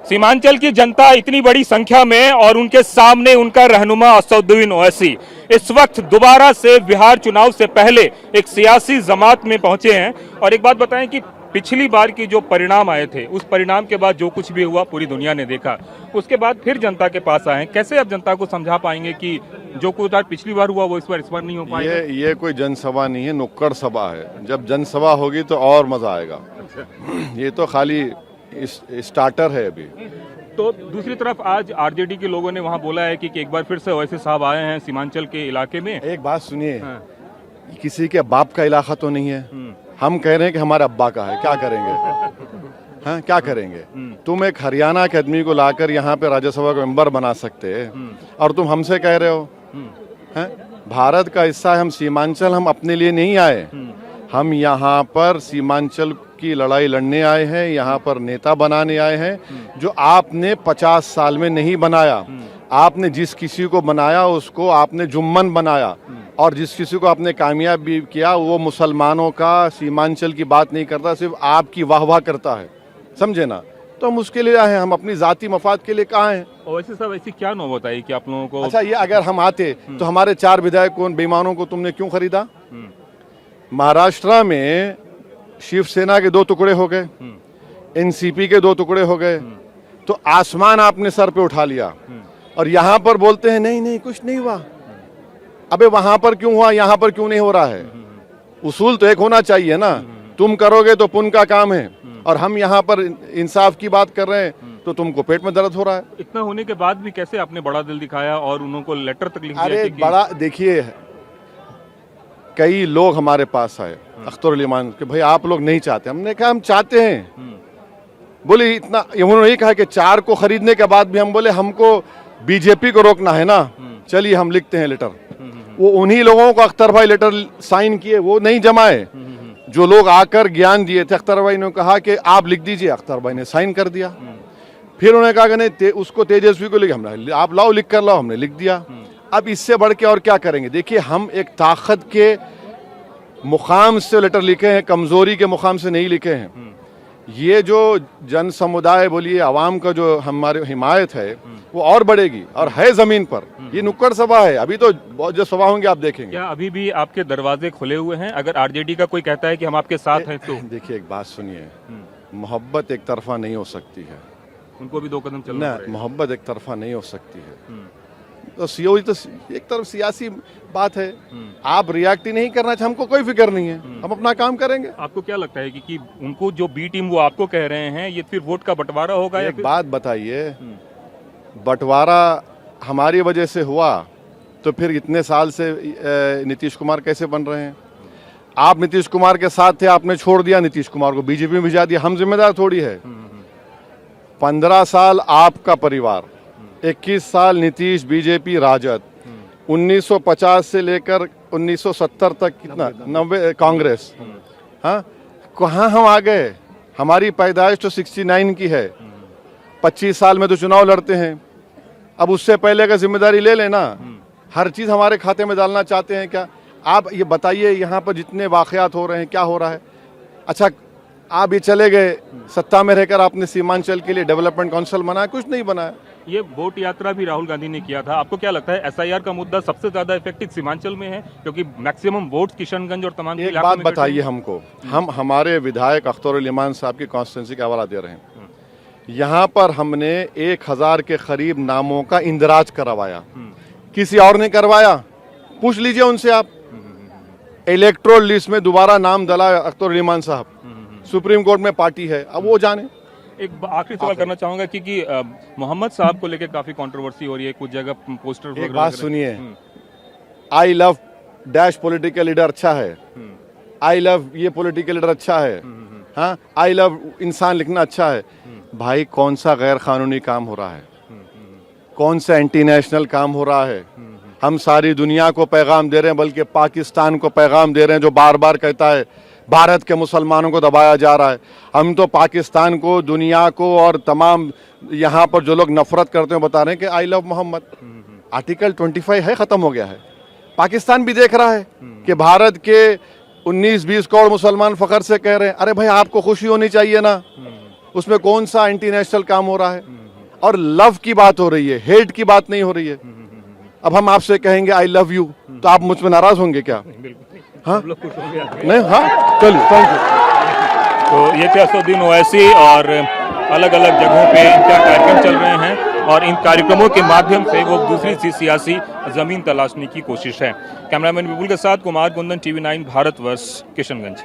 सीमांचल की जनता इतनी बड़ी संख्या में और उनके सामने उनका रहनुमा असदुद्दीन ओवैसी इस वक्त दोबारा से बिहार चुनाव से पहले एक सियासी जमात में पहुंचे हैं। और एक बात बताएं कि पिछली बार की जो परिणाम आए थे उस परिणाम के बाद जो कुछ भी हुआ पूरी दुनिया ने देखा, उसके बाद फिर जनता के पास आए। कैसे अब जनता को समझा पाएंगे कि जो कुछ आज पिछली बार हुआ वो इस बार नहीं हो पाएगा? ये कोई जनसभा नहीं है, नुक्कड़ सभा है। जब जनसभा होगी तो और मजा आएगा। ये तो खाली स्टार्टर है अभी। तो दूसरी तरफ आज आरजेडी के लोगों ने वहां बोला है कि एक बार फिर से ओवैसी साहब आए हैं सीमांचल के इलाके में। एक बात सुनिए, हाँ। किसी के बाप का इलाका तो नहीं है। हम कह रहे हैं कि हमारे अब्बा का है, क्या करेंगे? हाँ, क्या करेंगे? तुम एक हरियाणा के आदमी को लाकर यहाँ पे राज्यसभा का मेंबर बना सकते हैं और तुम हमसे कह रहे हो हैं? भारत का हिस्सा है, हम सीमांचल, हम अपने लिए नहीं आए। हम यहाँ पर सीमांचल की लड़ाई लड़ने आए हैं, यहाँ पर नेता बनाने आए हैं जो आपने 50 साल में नहीं बनाया। आपने जिस किसी को बनाया उसको आपने जुम्मन बनाया, और जिस किसी को आपने कामयाब भी किया वो मुसलमानों का, सीमांचल की बात नहीं करता, सिर्फ आपकी वाह करता है। समझे ना? तो हम उसके लिए आए हैं, हम अपनी जाती मफाद के लिए कहाँ हैं। ओवैसी साहब ऐसी क्या नौबत आई कि आप लोगों को? अच्छा, ये अगर हम आते तो हमारे 4 विधायकों बेईमानों को तुमने क्यों खरीदा? महाराष्ट्र में शिवसेना के 2 टुकड़े हो गए, एनसीपी के 2 टुकड़े हो गए, तो आसमान आपने सर पे उठा लिया। और यहाँ पर बोलते हैं नहीं नहीं कुछ नहीं हुआ। अबे वहां पर क्यों हुआ, यहाँ पर क्यों नहीं हो रहा है? उसूल तो एक होना चाहिए ना। तुम करोगे तो पुण्य का काम है, और हम यहाँ पर इंसाफ की बात कर रहे हैं तो तुमको पेट में दर्द हो रहा है। इतना होने के बाद भी कैसे आपने बड़ा दिल दिखाया और उनको लेटर तक लिख दिया? अरे बड़ा, देखिए कई लोग हमारे पास आए, अख्तर अली मान के भाई आप लोग नहीं चाहते। हमने कहा हम चाहते हैं। बोले इतना, उन्होंने यही कहा कि 4 को खरीदने के बाद भी हम बोले हमको बीजेपी को रोकना है ना, चलिए हम लिखते हैं लेटर। वो उन्हीं लोगों को अख्तर भाई लेटर साइन किए, वो नहीं जमाए। जो लोग आकर ज्ञान दिए थे, अख्तर भाई ने कहा कि आप लिख दीजिए, अख्तर भाई ने साइन कर दिया। फिर उन्होंने कहा कि नहीं उसको तेजस्वी को लिख, हमने आप लाओ लिख कर लाओ, हमने लिख दिया। अब इससे बढ़ के और क्या करेंगे? देखिए हम एक ताकत के मुकाम से लेटर लिखे हैं, कमजोरी के मुकाम से नहीं लिखे हैं। ये जो जन समुदाय बोलिए आवाम का जो हमारे हिमायत है वो और बढ़ेगी, और है जमीन पर। ये नुक्कड़ सभा है, अभी तो बहुत जो सभा होंगे आप देखेंगे। क्या अभी भी आपके दरवाजे खुले हुए हैं? अगर आरजेडी का कोई कहता है कि हम आपके साथ हैं तो? देखिए एक बात सुनिए, मोहब्बत एक तरफा नहीं हो सकती है। उनको भी 2 कदम चलना पड़ेगा। मोहब्बत एक तरफा नहीं हो सकती है। तो सीओ तो एक तरफ सियासी बात है। आप रिएक्ट ही नहीं करना चाहिए, हमको कोई फिक्र नहीं है, हम अपना काम करेंगे। आपको क्या लगता है कि उनको जो बी टीम वो आपको कह रहे हैं, ये फिर वोट का बंटवारा होगा? एक बात बताइए, बंटवारा हमारी वजह से हुआ तो फिर इतने साल से नीतीश कुमार कैसे बन रहे हैं? आप नीतीश कुमार के साथ थे, आपने छोड़ दिया नीतीश कुमार को, बीजेपी में भिजा दिया। हम जिम्मेदार थोड़ी है। 15 साल आपका परिवार, 21 साल नीतीश, बीजेपी, राजद, 1950 से लेकर 1970 तक कितना 90 कांग्रेस। हाँ, कहाँ हम आ गए? हमारी पैदाइश तो 69 की है। 25 साल में तो चुनाव लड़ते हैं। अब उससे पहले का जिम्मेदारी ले लेना। हर चीज हमारे खाते में डालना चाहते हैं क्या? आप ये बताइए, यहाँ पर जितने वाकयात हो रहे हैं क्या हो रहा है? अच्छा, आप ये चले गए सत्ता में रहकर, आपने सीमांचल के लिए डेवलपमेंट काउंसिल बनाया, कुछ नहीं बनाया। ये वोट यात्रा भी राहुल गांधी ने किया था। आपको क्या लगता है एसआईआर का मुद्दा सबसे ज्यादा इफेक्टिव सीमांचल में है, क्योंकि मैक्सिमम वोट किशनगंज और तमाम एक बात बताइए हमको, हम हमारे विधायक अख्तर अली मान साहब की कॉन्स्टिट्यूंसी का हवाला दे रहे हैं। यहाँ पर हमने 1000 के करीब नामों का इंदराज करवाया, किसी और ने करवाया? पूछ लीजिए उनसे आप। इलेक्ट्रोल लिस्ट में दोबारा नाम डला अख्तर अली मान साहब, सुप्रीम कोर्ट में पार्टी है, अब वो जाने। एक आखिरी सवाल करना चाहूंगा क्योंकि मोहम्मद साहब को लेकर काफी कंट्रोवर्सी हो रही है, कुछ जगह पोस्टर। एक बात सुनिए, I love dash political leader अच्छा है, आई लव ये पॉलिटिकल लीडर अच्छा है, हाँ, आई लव इंसान लिखना अच्छा है। भाई कौन सा गैर कानूनी काम हो रहा है? कौन सा एंटी नेशनल काम हो रहा है? हम सारी दुनिया को पैगाम दे रहे हैं, बल्कि पाकिस्तान को पैगाम दे रहे हैं जो बार बार कहता है भारत के मुसलमानों को दबाया जा रहा है। हम तो पाकिस्तान को, दुनिया को और तमाम यहाँ पर जो लोग नफरत करते हैं बता रहे हैं कि आई लव मोहम्मद। आर्टिकल 25 है, खत्म हो गया है। पाकिस्तान भी देख रहा है कि भारत के 19-20 करोड़ मुसलमान फखर से कह रहे हैं, अरे भाई आपको खुशी होनी चाहिए ना, उसमें कौन सा एंटी नेशनल काम हो रहा है? और लव की बात हो रही है, हेट की बात नहीं हो रही है। अब हम आपसे कहेंगे आई लव यू, तो आप मुझ पर नाराज होंगे क्या? हाँ नहीं, हाँ चलिए, थैंक यू। तो ये थे असदुद्दीन ओवैसी और अलग अलग जगहों पे इनका कार्यक्रम चल रहे हैं और इन कार्यक्रमों के माध्यम से वो दूसरी सी सियासी जमीन तलाशने की कोशिश है। कैमरामैन विपुल के साथ कुमार कुंदन, TV9 भारतवर्ष, किशनगंज।